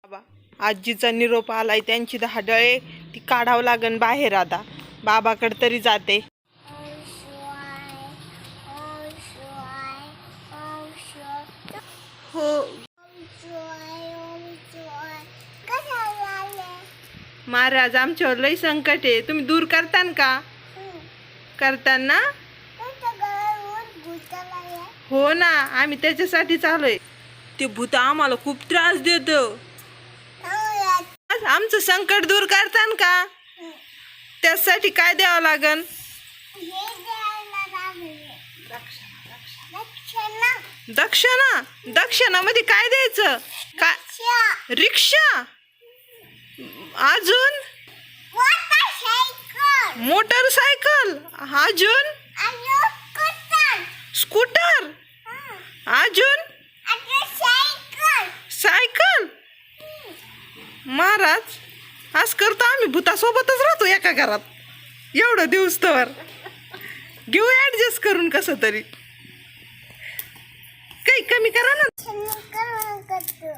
बाबा आजीचा निरोप आलाय, त्यांची धाडळे ती काढावं लागन बाहेर. आता बाबाकडे तरी जाते. हो महाराज, आमच्यावर लई संकट आहे, तुम्ही दूर करतान का? करताना हो ना, आम्ही त्याच्यासाठी चालूय. ते भूत आम्हाला खूप त्रास देत. आमचं संकट दूर करतान का? त्यासाठी काय द्यावं लागन? दक्षिणा. दक्षिणामध्ये काय द्यायचं? काय? रिक्षा. अजून मोटरसायकल. अजून स्कूटर. अजून सायकल. महाराज असं करतो आम्ही, भूतासोबतच राहतो एका घरात एवढं दिवस. तर घेऊ ऍडजस्ट करून कसं तरी. काही कमी करा ना.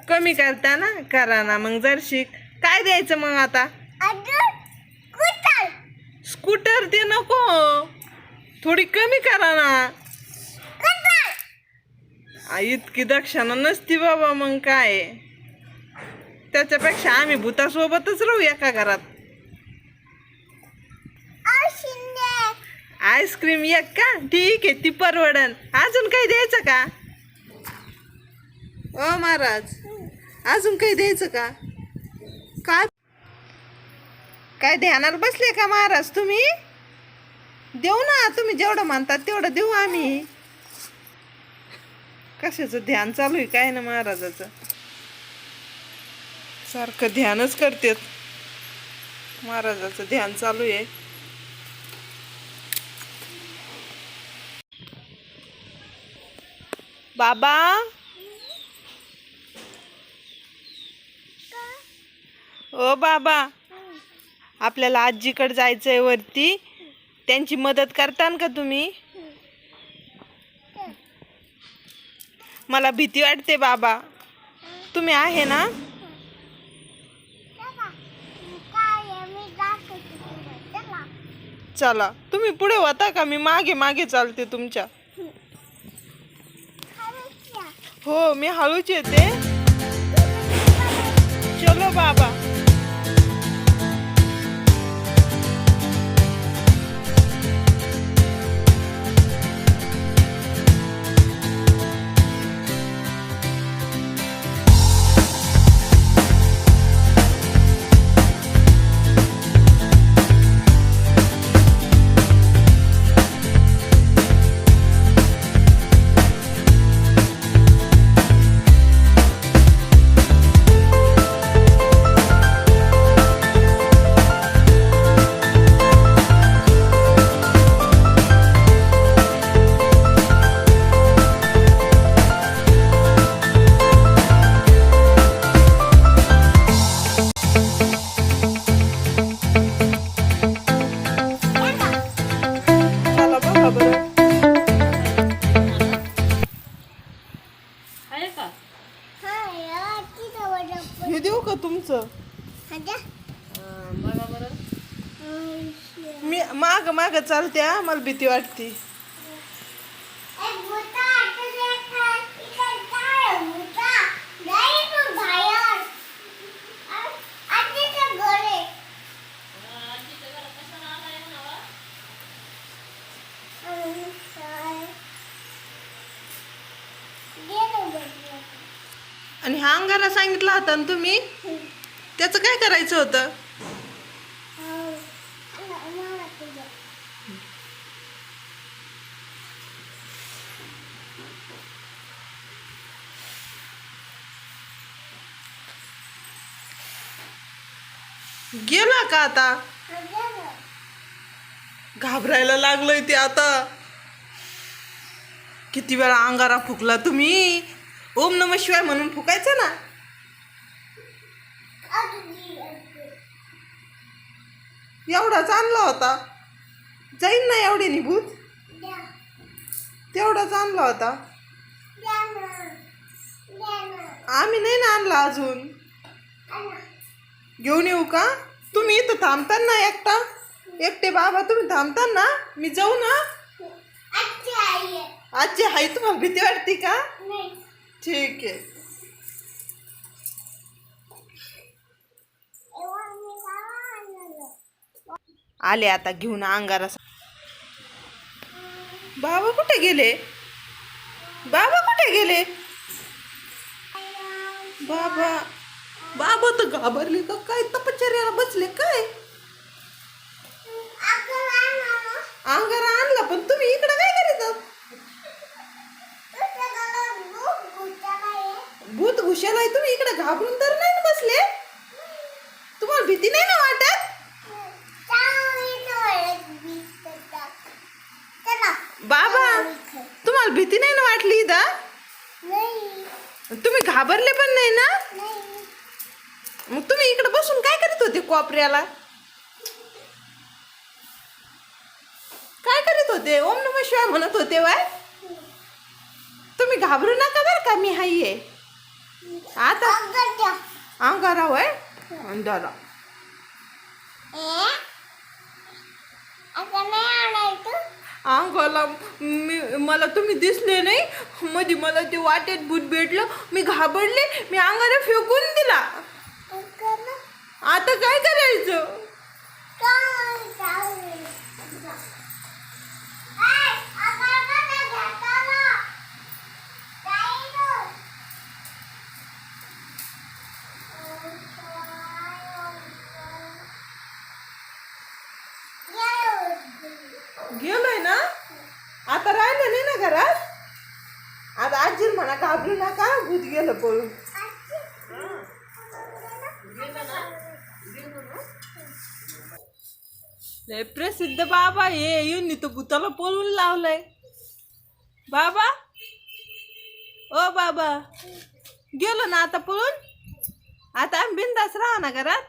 कमी करता ना, करा ना मग जरशीक. काय द्यायचं मग आता? स्कूटर ते नको, थोडी कमी करा ना. इतकी दक्षिणा नसती बाबा. मग काय, त्याच्यापेक्षा आम्ही भूतासोबतच राहू एका घरात. आईस्क्रीम एक का? ठीक आहे, ती परवडन. अजून काही द्यायचं का? ओ महाराज, अजून काही द्यायचं का? काय काय ध्यानाला बसले का महाराज तुम्ही? देऊ ना, तुम्ही जेवढं म्हणतात तेवढं देऊ आम्ही. कशाचं ध्यान चालू आहे काय ना महाराजाचं? सारखं ध्यानच करतेत. महाराजाचं ध्यान चालू आहे. बाबा ओ बाबा, आपल्याला आजीकडे जायचंय वरती. त्यांची मदत करतान का तुम्ही? मला भीती वाटते बाबा. तुम्ही आहे ना? चला, तुम्ही पुढे होता का? मी मागे मागे चालते तुमच्या. हो, मी हळूच येते. चलो बाबा. हे देऊ का तुमचं? मी माग माग चालते, मला भीती वाटते. आणि हा अंगारा सांगितला होता ना तुम्ही, त्याचं काय करायचं होतं? गेला का आता? घाबरायला लागलोय ते आता. किती वेळा अंगारा फुकला तुम्ही? ओम नमः शिवाय म्हणून फुकायचं ना. एवढाच आणला होता, जाईन ना एवढे निभूत. तेवढाच आणला होता. आम्ही नाही ना आणला अजून. घेऊन येऊ का? तुम्ही इथं थांबता ना एकटे बाबा तुम्ही थांबता ना? मी जाऊ ना? आजी हाय तुम्हाला भीती वाटते का? ठीक आहे. आले आता घेऊन अंगारा. बाबा कुठे गेले? बाबा कुठे गेले? बाबा बाबा तर घाबरले का काय? तपश्चर्याला बसले काय? अंगारा आणला पण तुम्ही इकडे काय करीत आहात? भूत घुशाला तुम्ही इकडे घाबरून तर नाही बसले? तुम्हाला भीती नाही ना वाटत? बाबा तुम्हाला भीती नाही ना वाटली इथं? तुम्ही घाबरले पण नाही ना? मग तुम्ही इकडे बसून काय करीत होते कोपऱ्याला? काय करीत होते? ओम नमः शिवाय म्हणत होते वाय? तुम्ही घाबरू नका बरं का, मी हाय. आता अंगारा वय अंधारा अंगाला मला तुम्ही दिसले नाही मध्ये मला ते वाटेत भूत भेटलं. मी घाबरले, मी अंगारा फेकून दिला. आता काय करायचं? गेलोय ना? आता राहिलं नाही ना घरात? आता आजी म्हणा घाबरू नका, भूत गेलं पळून. लय प्रसिद्ध बाबा हे येऊन तो भूताला पळून लावलंय. बाबा ओ बाबा गेलो ना आता पळून? आता आम्ही बिंदास राहा ना घरात.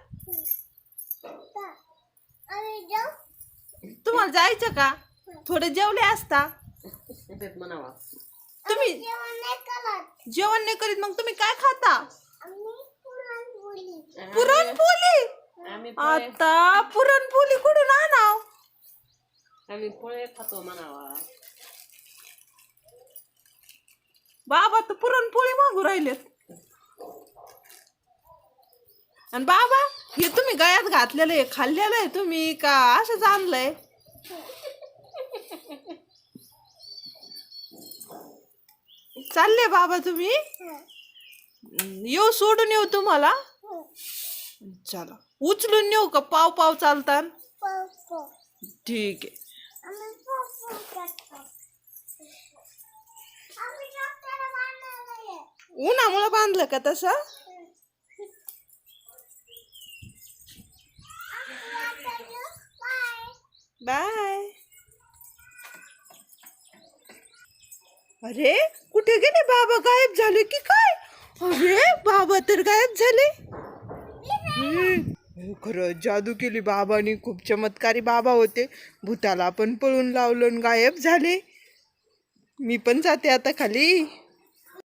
तुम्हाला जायचं का? थोडे जेवले असता. तुम्ही जेवण नाही करीत मग तुम्ही काय खाता? पुरणपोळी. आता पुरणपोळी कुठून आणाव? आम्ही पोळे खातो म्हणावा. बाबा तर पुरणपोळी मागू राहिलेत. आणि बाबा हे तुम्ही गळ्यात घातलेलं आहे खाल्लेलं आहे तुम्ही का असंच आणलंय? चालले बाबा तुम्ही? येऊ सोडून येऊ तुम्हाला? चला उचलून नेऊ का? पाव पाव चालतात? ठीक आहे. उन्हामुळे बांधलं का तसं? बाय. अरे कुठे गेले बाबा? गायब झाले की काय? अरे बाबा तर गायब झाले. खरं जादू केली बाबांनी. खूप चमत्कारी बाबा होते. भूताला पण पळून लावलं गायब झाले. मी पण जाते आता खाली.